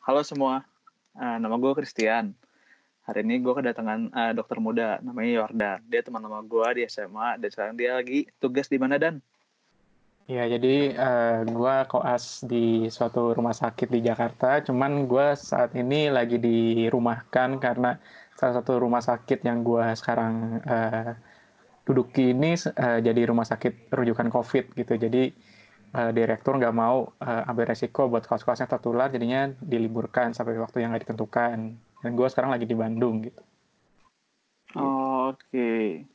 Halo semua, nama gue Christian. Hari ini gue kedatangan dokter muda, namanya Yordan. Dia teman lama gue di SMA, dan sekarang dia lagi tugas di mana, Dan? Ya, jadi gue koas di suatu rumah sakit di Jakarta. Cuman gue saat ini lagi dirumahkan karena salah satu rumah sakit yang gue sekarang duduki ini jadi rumah sakit rujukan COVID gitu. Jadi direktur nggak mau ambil resiko buat kasus-kasusnya tertular, jadinya diliburkan sampai waktu yang nggak ditentukan. Dan gue sekarang lagi di Bandung gitu. Oke.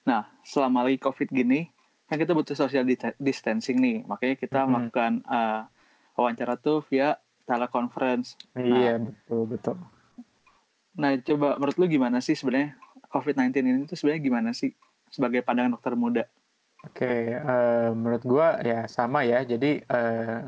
Nah, selama lagi COVID gini, kan kita butuh social distancing nih. Makanya kita Mm-mm. melakukan wawancara tuh via teleconference. Iya, Nah, betul. coba menurut lu gimana sih sebenarnya COVID-19 ini tuh sebenarnya gimana sih sebagai pandangan dokter muda? Oke, menurut gua ya sama ya. Jadi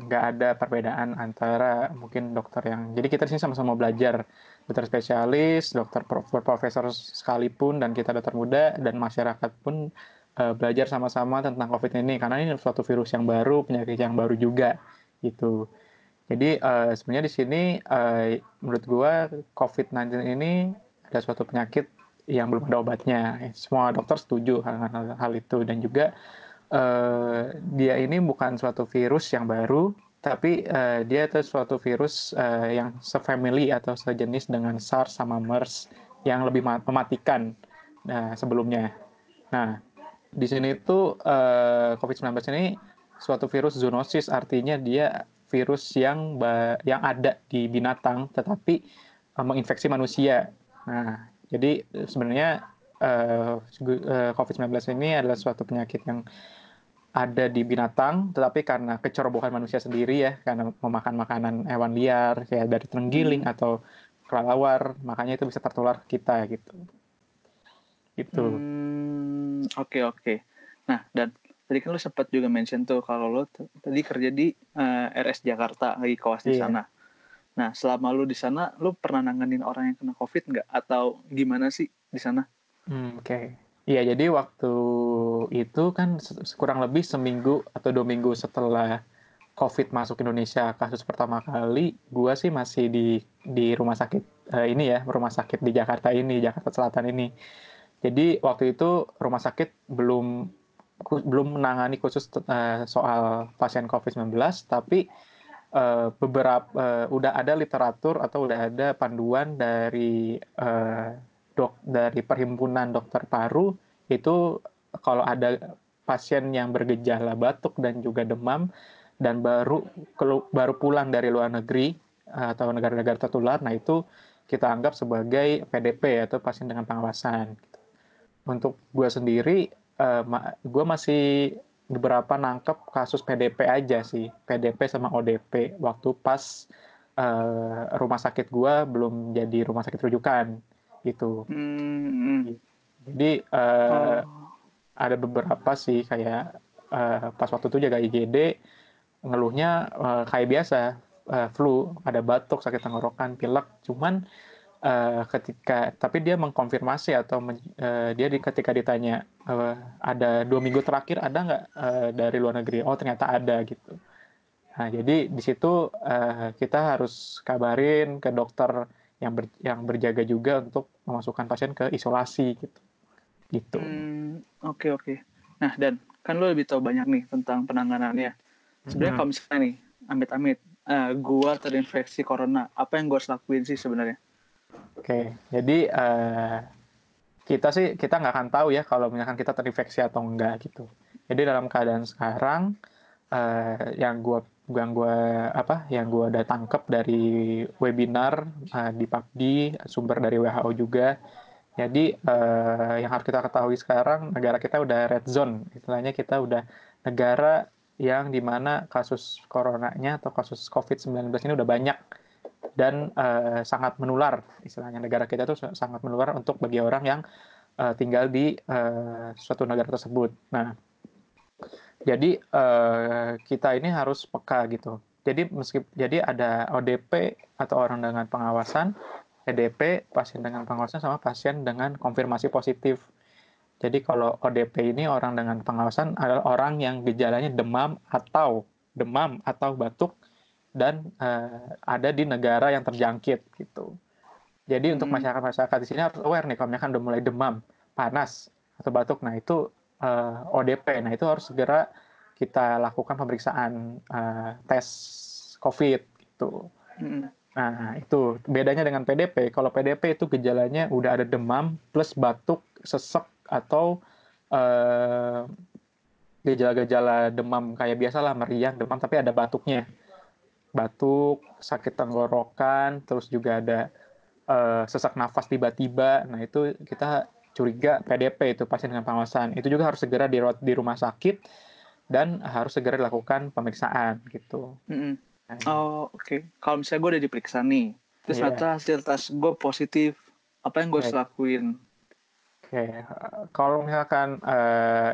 nggak ada perbedaan antara mungkin dokter yang. Jadi kita di sini sama-sama belajar, dokter spesialis, dokter profesor sekalipun, dan kita dokter muda dan masyarakat pun belajar sama-sama tentang COVID ini karena ini suatu virus yang baru, penyakit yang baru juga gitu. Jadi sebenarnya di sini menurut gua COVID-19 ini ada suatu penyakit yang belum ada obatnya. Semua dokter setuju dengan hal itu, dan juga dia ini bukan suatu virus yang baru, tapi dia itu suatu virus yang sefamily atau sejenis dengan SARS sama MERS yang lebih mematikan sebelumnya. Nah, di sini tuh COVID-19 ini suatu virus zoonosis, artinya dia virus yang ada di binatang tetapi menginfeksi manusia. Nah, jadi sebenarnya COVID-19 ini adalah suatu penyakit yang ada di binatang, tetapi karena kecerobohan manusia sendiri ya, karena memakan makanan hewan liar, kayak dari terenggiling Hmm. atau kelelawar, makanya itu bisa tertular ke kita gitu. Gitu. Oke. Nah, dan tadi kan lu sempat juga mention tuh kalau lu tadi kerja di RS Jakarta, lagi koas di Iya. sana. Nah, selama lu di sana, lu pernah nanganin orang yang kena COVID nggak? Atau gimana sih di sana? Oke. Iya, jadi waktu itu kan kurang lebih seminggu atau 2 minggu setelah COVID masuk Indonesia kasus pertama kali, gua sih masih di rumah sakit ini ya, rumah sakit di Jakarta ini, Jakarta Selatan ini. Jadi waktu itu rumah sakit belum menangani khusus soal pasien COVID-19, tapi udah ada literatur atau udah ada panduan dari perhimpunan dokter paru itu kalau ada pasien yang bergejala batuk dan juga demam dan baru pulang dari luar negeri atau negara-negara tertular, nah itu kita anggap sebagai PDP atau pasien dengan pengawasan. Untuk gue sendiri, gue masih beberapa nangkep kasus PDP aja sih, PDP sama ODP waktu pas rumah sakit gue belum jadi rumah sakit rujukan gitu. Hmm. Jadi Oh. ada beberapa sih kayak pas waktu itu jaga IGD ngeluhnya kayak biasa, flu, ada batuk, sakit tenggorokan, pilek, cuman tapi dia mengkonfirmasi atau ketika ditanya ada 2 minggu terakhir ada nggak dari luar negeri, oh ternyata ada gitu. Nah jadi di situ kita harus kabarin ke dokter yang berjaga juga untuk memasukkan pasien ke isolasi gitu. Oke. Nah, dan kan lu lebih tahu banyak nih tentang penanganannya. Sebenarnya Mm-hmm. kalau misalnya nih, amit-amit, gua terinfeksi corona, apa yang gua harus lakuin sih sebenarnya? Oke, jadi kita nggak akan tahu ya kalau misalkan kita terinfeksi atau enggak gitu. Jadi dalam keadaan sekarang yang gua udah tangkep dari webinar di PABDI, sumber dari WHO juga. Jadi yang harus kita ketahui sekarang, negara kita udah red zone, istilahnya kita udah negara yang dimana kasus coronanya atau kasus COVID-19 ini udah banyak dan sangat menular, istilahnya negara kita tuh sangat menular untuk bagi orang yang tinggal di suatu negara tersebut. Nah, jadi kita ini harus peka gitu. Jadi ada ODP atau orang dengan pengawasan, PDP pasien dengan pengawasan, sama pasien dengan konfirmasi positif. Jadi kalau ODP ini orang dengan pengawasan adalah orang yang gejalanya demam atau batuk dan ada di negara yang terjangkit gitu. Jadi untuk masyarakat di sini harus aware nih kalau misalkan udah mulai demam, panas atau batuk, nah itu ODP. Nah itu harus segera kita lakukan pemeriksaan tes COVID gitu. Nah itu bedanya dengan PDP. Kalau PDP itu gejalanya udah ada demam plus batuk, sesek atau gejala-gejala demam kayak biasalah meriang, demam tapi ada batuknya. Batuk, sakit tenggorokan, terus juga ada sesak nafas tiba-tiba. Nah, itu kita curiga PDP itu pasien dengan pengawasan. Itu juga harus segera dirawat di rumah sakit dan harus segera dilakukan pemeriksaan gitu. Oh, oke. Kalau misalnya gue udah diperiksa nih, terus ternyata hasil tes gue positif, apa yang gue harus lakuin? Oke, kalau misalkan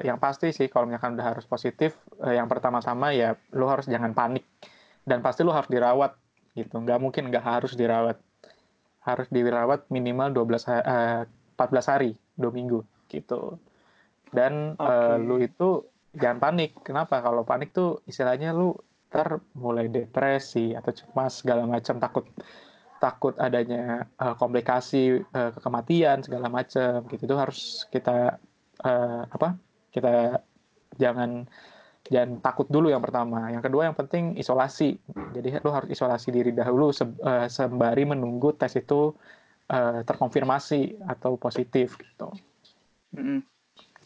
yang pasti sih kalau misalkan udah harus positif, yang pertama-tama ya lu harus jangan panik dan pasti lu harus dirawat gitu. Nggak mungkin nggak harus dirawat. Harus dirawat minimal 14 hari, 2 minggu gitu. Dan lu itu jangan panik. Kenapa? Kalau panik tuh istilahnya lu mulai depresi atau cemas segala macam, takut adanya komplikasi kematian segala macam gitu. Itu harus kita kita jangan takut dulu yang pertama. Yang kedua yang penting isolasi. Jadi lu harus isolasi diri dahulu sembari menunggu tes itu terkonfirmasi atau positif gitu.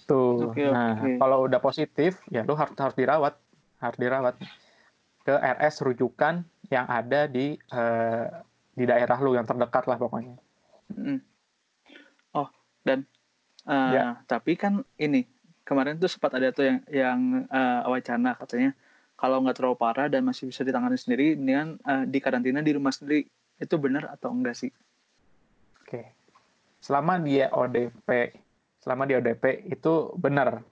Tuh. Nah, kalau udah positif ya lu harus dirawat ke RS rujukan yang ada di daerah lu yang terdekat lah pokoknya. Oh, dan tapi kan ini kemarin tuh sempat ada tuh yang wacana katanya kalau nggak terlalu parah dan masih bisa ditangani sendiri, dengan di karantina di rumah sendiri. Itu benar atau enggak sih? Oke. Selama dia ODP itu benar.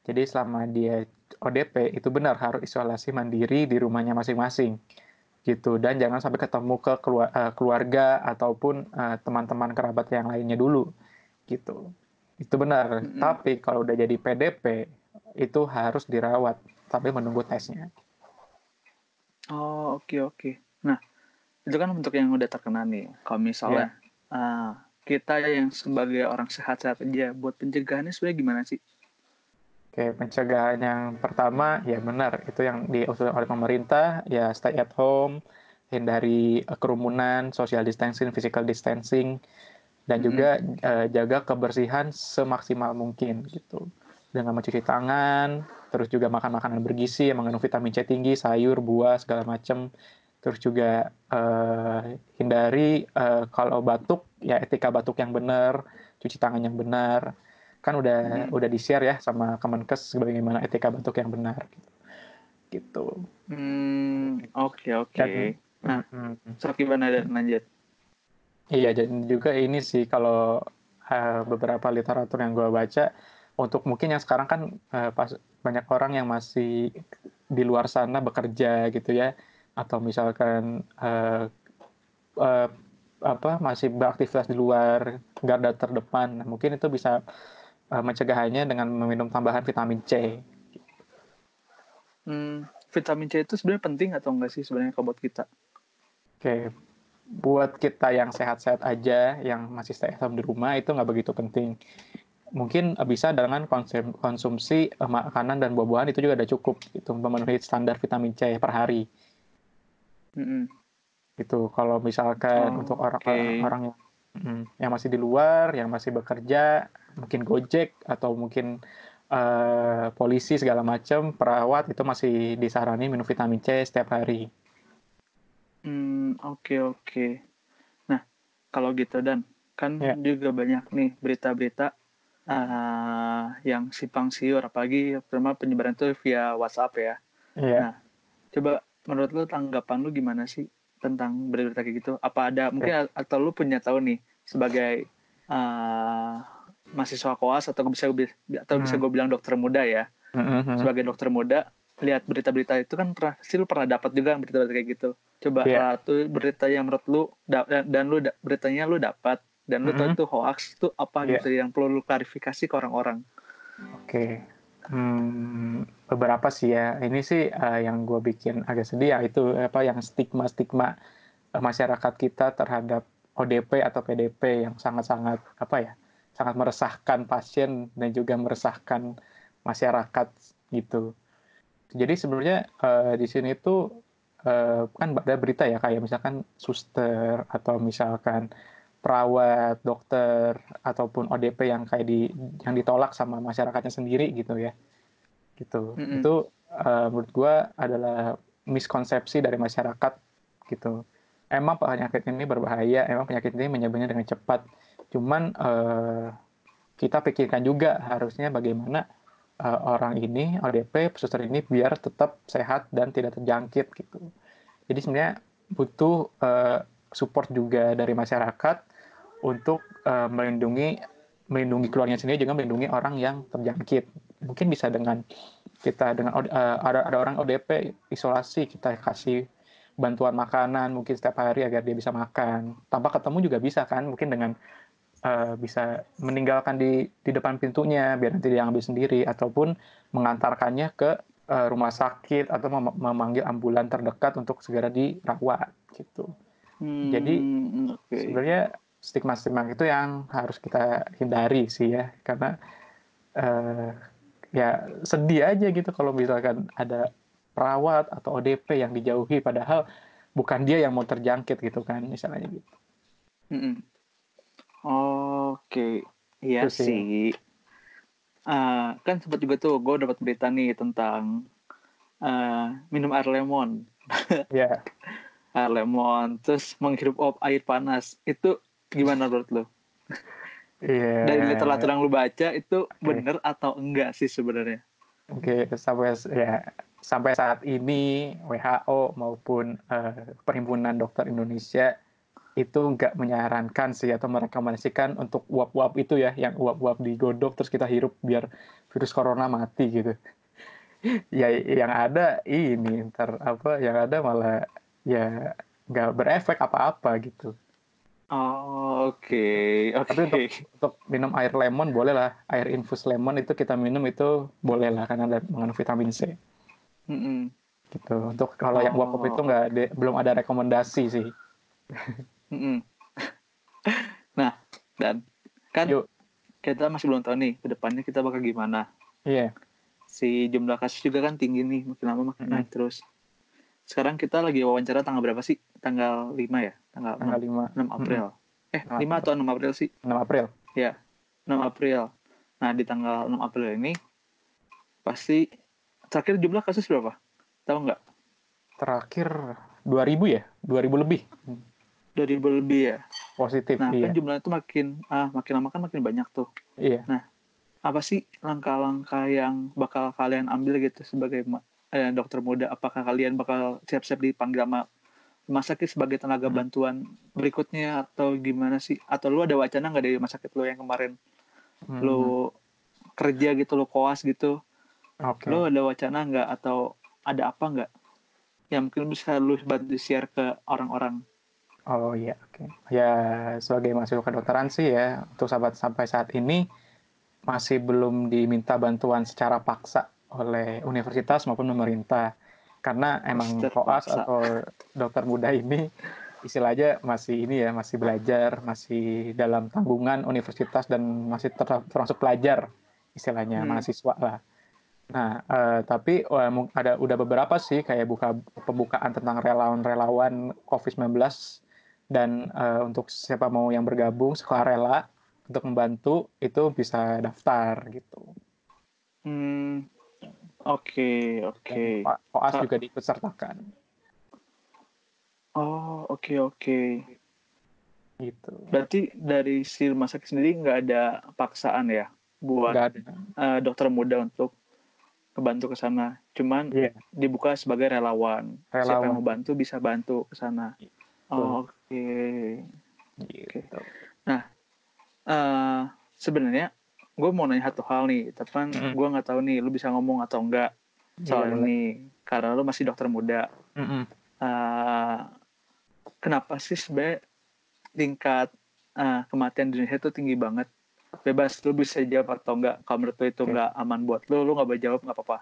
Jadi selama dia ODP itu benar harus isolasi mandiri di rumahnya masing-masing gitu, dan jangan sampai ketemu ke keluarga ataupun teman-teman kerabat yang lainnya dulu gitu. Itu benar. Tapi kalau udah jadi PDP itu harus dirawat sampai menunggu tesnya. Oh, oke. Nah, itu kan untuk yang udah terkena nih. Kalau misalnya kita yang sebagai orang sehat-sehat aja, buat pencegahannya sebenarnya gimana sih? Oke, pencegahan yang pertama ya benar, itu yang diusulkan oleh pemerintah, ya stay at home, hindari kerumunan, social distancing, physical distancing, dan juga jaga kebersihan semaksimal mungkin gitu. Dengan mencuci tangan, terus juga makan makanan bergizi yang mengandung vitamin C tinggi, sayur, buah, segala macam. Terus juga hindari kalau batuk, ya etika batuk yang benar, cuci tangan yang benar. Kan udah di-share ya sama Kemenkes bagaimana etika batuk yang benar gitu. Oke. Nah, so gimana lanjut? Iya, dan juga ini sih kalau beberapa literatur yang gue baca, untuk mungkin yang sekarang kan banyak orang yang masih di luar sana bekerja gitu ya, atau misalkan masih beraktivitas di luar garda terdepan. Nah, mungkin itu bisa mencegahannya dengan meminum tambahan vitamin C. Vitamin C itu sebenarnya penting atau enggak sih sebenarnya kalau buat kita? Oke, buat kita yang sehat-sehat aja, yang masih stay at home di rumah itu nggak begitu penting. Mungkin bisa dengan konsumsi makanan dan buah-buahan itu juga udah cukup gitu, memenuhi standar vitamin C per hari. Gitu. Kalau misalkan untuk orang-orang yang masih di luar, yang masih bekerja, mungkin Gojek atau mungkin polisi segala macam, perawat itu masih disarani minum vitamin C setiap hari. Oke. Nah, kalau gitu Dan, kan juga banyak nih berita-berita yang simpang siur, apalagi terutama penyebaran itu via WhatsApp ya. Nah, coba menurut lu tanggapan lu gimana sih tentang berita kayak gitu? Apa ada mungkin atau lu punya tahu nih sebagai mahasiswa koas atau bisa gue bilang dokter muda ya, sebagai dokter muda, lihat berita-berita itu kan pasti lu pernah dapat juga berita-berita kayak gitu. Coba tuh berita yang menurut lu dan lu beritanya lu dapat dan lu tahu itu hoax itu apa gitu yang perlu lu klarifikasi ke orang-orang. Oke. Beberapa sih ya. Ini sih yang gue bikin agak sedih ya itu yang stigma masyarakat kita terhadap ODP atau PDP yang sangat-sangat sangat meresahkan pasien dan juga meresahkan masyarakat gitu. Jadi sebenarnya di sini tuh kan ada berita ya kayak misalkan suster atau misalkan perawat, dokter ataupun ODP yang yang ditolak sama masyarakatnya sendiri gitu ya. Gitu. Itu menurut gue adalah miskonsepsi dari masyarakat gitu. Emang penyakit ini berbahaya, emang penyakit ini menyebarnya dengan cepat. Cuman kita pikirkan juga harusnya bagaimana orang ini, ODP, suster ini biar tetap sehat dan tidak terjangkit gitu. Jadi sebenarnya butuh support juga dari masyarakat untuk melindungi keluarganya sendiri, juga melindungi orang yang terjangkit. Mungkin bisa dengan ada orang ODP isolasi, kita kasih bantuan makanan mungkin setiap hari agar dia bisa makan. Tanpa ketemu juga bisa kan, mungkin dengan bisa meninggalkan di depan pintunya biar nanti dia ambil sendiri, ataupun mengantarkannya ke rumah sakit atau memanggil ambulan terdekat untuk segera dirawat gitu. Jadi sebenarnya stigma-stigma itu yang harus kita hindari sih ya, karena ya sedih aja gitu kalau misalkan ada perawat atau ODP yang dijauhi padahal bukan dia yang mau terjangkit gitu kan misalnya gitu. Oke, iya sih. Kan sempat juga tuh gue dapat berita nih tentang minum air lemon. Ya. Air lemon, terus menghirup air panas. Itu gimana menurut lo? Dari literatur yang lu baca itu benar atau enggak sih sebenarnya? Oke, sampai saat ini WHO maupun Perhimpunan Dokter Indonesia itu nggak menyarankan sih atau merekomendasikan untuk uap-uap itu ya, yang uap-uap digodok terus kita hirup biar virus corona mati gitu. Ya yang ada yang ada malah ya nggak berefek apa-apa gitu. Oke. Tapi untuk minum air lemon boleh lah, air infus lemon itu kita minum itu boleh lah karena ada mengandung vitamin C. Gitu. Untuk kalau yang uap-uap itu belum ada rekomendasi sih. Nah, dan kan kita masih belum tahu nih ke depannya kita bakal gimana. Iya. Si jumlah kasus juga kan tinggi nih, makin lama makin naik terus. Sekarang kita lagi wawancara tanggal berapa sih? Tanggal 5 ya? Tanggal 6 April. 5 atau 6 April sih? 6 April. Ya, 6 April. Nah, di tanggal 6 April ini pasti terakhir jumlah kasus berapa? Tahu nggak? Terakhir 2000 ya? 2000 lebih. 2000 lebih ya? Positif, nah, iya. Kan jumlahnya itu makin lama kan makin banyak tuh. Iya. Nah, apa sih langkah-langkah yang bakal kalian ambil gitu sebagai dokter muda? Apakah kalian bakal siap-siap dipanggil sama rumah sakit sebagai tenaga bantuan berikutnya atau gimana sih? Atau lu ada wacana nggak dari rumah sakit lu yang kemarin lu kerja gitu, lu koas gitu? Lu ada wacana nggak atau ada apa nggak yang mungkin bisa lu bantu share ke orang-orang? Oh iya, oke. Ya sebagai mahasiswa kedokteran sih ya, untuk sampai saat ini masih belum diminta bantuan secara paksa oleh universitas maupun pemerintah. Karena emang koas atau dokter muda ini istilahnya masih belajar, masih dalam tanggungan universitas dan masih termasuk pelajar istilahnya, mahasiswa lah. Nah, tapi udah beberapa sih kayak pembukaan tentang relawan-relawan COVID-19 dan untuk siapa mau yang bergabung sukarela untuk membantu itu bisa daftar gitu. Oke. Koas juga diikut sertakan. Oke. Gitu. Berarti dari si rumah sakit sendiri nggak ada paksaan ya buat dokter muda untuk kebantu ke sana. Cuman dibuka sebagai relawan. Siapa yang mau bantu bisa bantu ke sana. Oke. Gitu. Nah, sebenarnya gue mau nanya satu hal nih, tapi kan gue nggak tahu nih lu bisa ngomong atau enggak soal ini karena lu masih dokter muda. Kenapa sih sebenarnya tingkat kematian di Indonesia itu tinggi banget? bebas, lu bisa jawab atau enggak. Kalau menurut lu itu Oke. enggak aman buat lu nggak boleh jawab, nggak apa-apa.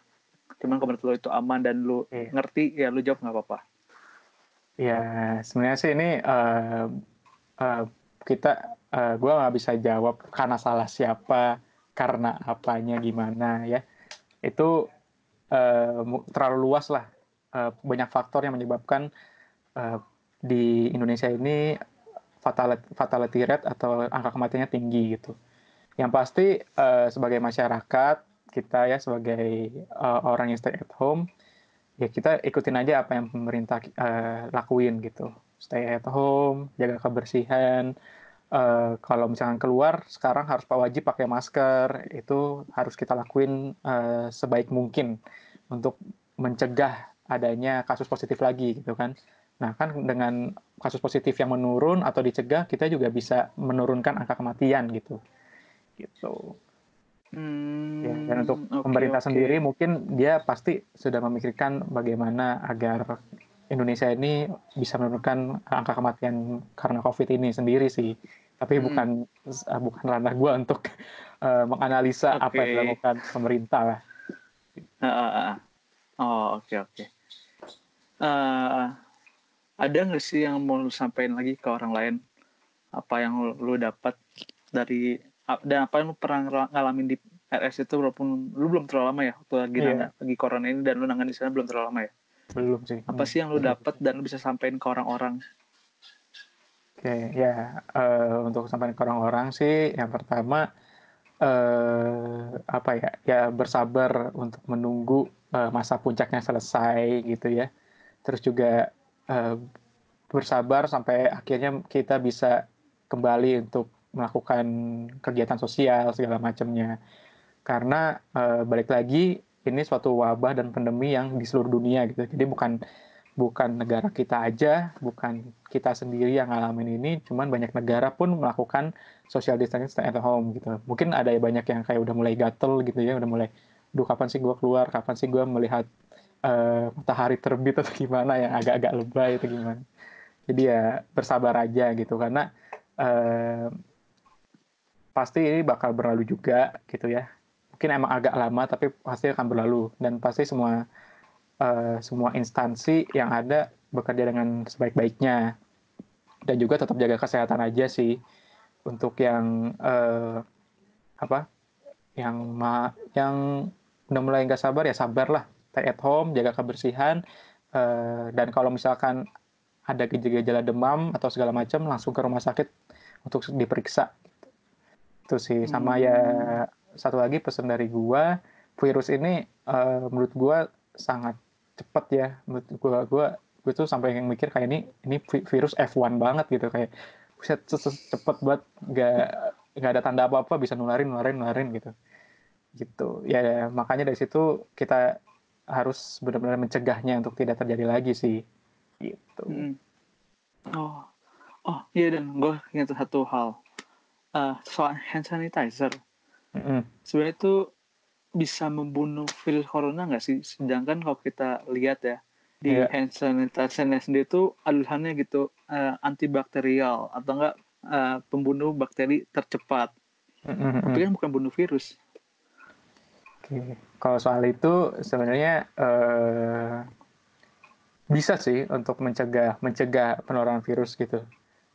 Cuman kalau menurut lu itu aman dan lu Iya. ngerti, ya lu jawab nggak apa-apa. Ya, sebenarnya sih ini uh, gue nggak bisa jawab karena salah siapa, karena apanya gimana ya. Itu terlalu luas lah. Banyak faktor yang menyebabkan uh, di Indonesia ini fatality rate atau angka kematiannya tinggi gitu. Yang pasti sebagai masyarakat kita ya sebagai orang yang stay at home ya kita ikutin aja apa yang pemerintah lakuin gitu. Stay at home, jaga kebersihan. Kalau misalkan keluar sekarang harus wajib pakai masker, itu harus kita lakuin sebaik mungkin untuk mencegah adanya kasus positif lagi gitu kan. Nah kan dengan kasus positif yang menurun atau dicegah, kita juga bisa menurunkan angka kematian gitu. Ya, dan untuk Oke, pemerintah oke. sendiri mungkin dia pasti sudah memikirkan bagaimana agar Indonesia ini bisa menurunkan angka kematian karena COVID ini sendiri sih. Tapi Hmm, bukan ranah gue untuk menganalisa apa yang oke. dilakukan pemerintah lah. Ah, ah, ah. Oh, oke, oke. Eh, ada nggak sih yang mau lu sampaikan lagi ke orang lain? Apa yang lu dapat dari dan apa yang lu pernah ngalamin di RS itu, walaupun lu belum terlalu lama ya waktu Iya, lagi corona ini, dan lu nangani di sana belum terlalu lama ya. belum sih. Apa sih yang lu dapat dan lu bisa sampaikan ke orang-orang? Oke, ya untuk sampai ke orang-orang sih, yang pertama apa ya, ya bersabar untuk menunggu masa puncaknya selesai gitu ya. Terus juga uh, bersabar sampai akhirnya kita bisa kembali untuk melakukan kegiatan sosial segala macamnya. Karena balik lagi ini suatu wabah dan pandemi yang di seluruh dunia gitu. Jadi bukan bukan negara kita aja, bukan kita sendiri yang ngalamin ini, cuman banyak negara pun melakukan social distancing stay at home gitu. Mungkin ada banyak yang kayak udah mulai gatel gitu ya, udah mulai, duh kapan sih gue keluar, kapan sih gue melihat matahari terbit atau gimana yang agak-agak lebay itu gimana. Jadi ya bersabar aja gitu karena eh, pasti ini bakal berlalu juga gitu ya. Mungkin emang agak lama tapi pasti akan berlalu dan pasti semua instansi yang ada bekerja dengan sebaik-baiknya dan juga tetap jaga kesehatan aja sih untuk yang apa yang udah mulai nggak sabar ya sabarlah, stay at home, jaga kebersihan, dan kalau misalkan ada gejala demam atau segala macam langsung ke rumah sakit untuk diperiksa. Itu sih. Sama ya Hmm, satu lagi pesan dari gua, virus ini menurut gua sangat cepat ya. Menurut gua tuh sampai yang mikir kayak ini virus F1 banget gitu, kayak buset cepet banget, nggak ada tanda apa-apa bisa nularin gitu. Gitu. Ya makanya dari situ kita harus benar-benar mencegahnya untuk tidak terjadi lagi sih. Gitu. hmm. Oh, oh iya, dan gue ingat satu hal. Soal hand sanitizer. Mm-mm. Sebenarnya itu bisa membunuh virus corona nggak sih? Sedangkan kalau kita lihat ya, di Iya. hand sanitizer sendiri itu aluhannya gitu, antibakterial atau enggak, pembunuh bakteri tercepat. Tapi Mm-mm. kan bukan bunuh virus. Oke. Kalau soal itu sebenarnya bisa sih untuk mencegah mencegah penularan virus gitu.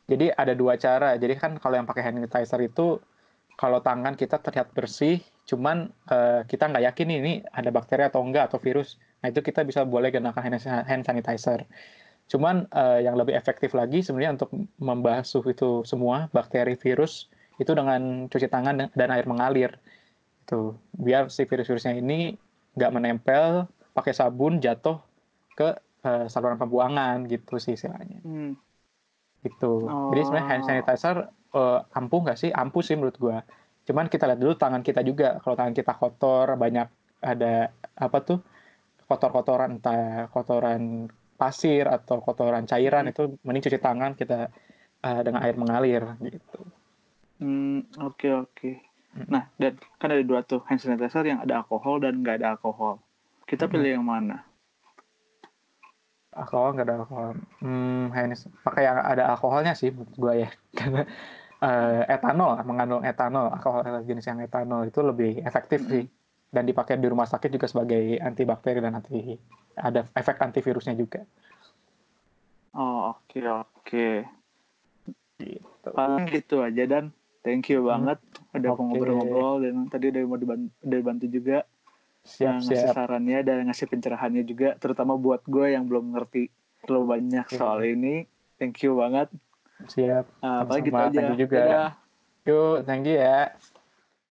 Jadi ada dua cara. Jadi kan kalau yang pakai hand sanitizer itu kalau tangan kita terlihat bersih, cuman kita nggak yakin ini ada bakteri atau enggak atau virus. Nah itu kita bisa boleh gunakan hand sanitizer. Cuman yang lebih efektif lagi sebenarnya untuk membasuh itu semua bakteri virus itu dengan cuci tangan dan air mengalir. Itu biar si virus-virusnya ini nggak menempel, pakai sabun jatuh ke saluran pembuangan gitu sih istilahnya. Hmm. Gitu. Jadi sebenarnya hand Oh, sanitizer ampuh nggak sih? Ampuh sih menurut gua. Cuman kita lihat dulu tangan kita juga. Kalau tangan kita kotor, banyak ada apa tuh kotor-kotoran, entah kotoran pasir atau kotoran cairan, hmm. itu mending cuci tangan kita dengan air mengalir gitu. Oke, oke. Nah, dan kan ada dua tuh, hand sanitizer yang ada alkohol dan nggak ada alkohol. Kita Mm-mm. pilih yang mana? Alkohol nggak ada alkohol. Pakai yang ada alkoholnya sih menurut gua ya. Karena etanol, mengandung etanol, alkohol jenis yang etanol itu lebih efektif sih. Dan dipakai di rumah sakit juga sebagai antibakteri dan ada efek antivirusnya juga. Oh, oke. Gitu. Paling gitu aja, Dan. Thank you banget udah ngobrol-ngobrol, dan tadi udah mau dibantu juga ngasih Siap. sarannya dan ngasih pencerahannya juga, terutama buat gue yang belum ngerti terlalu banyak soal ini. Thank you banget. Siap. Paling gitu Sama-sama. aja. Thank you juga. Dadah. Yuk, thank you ya.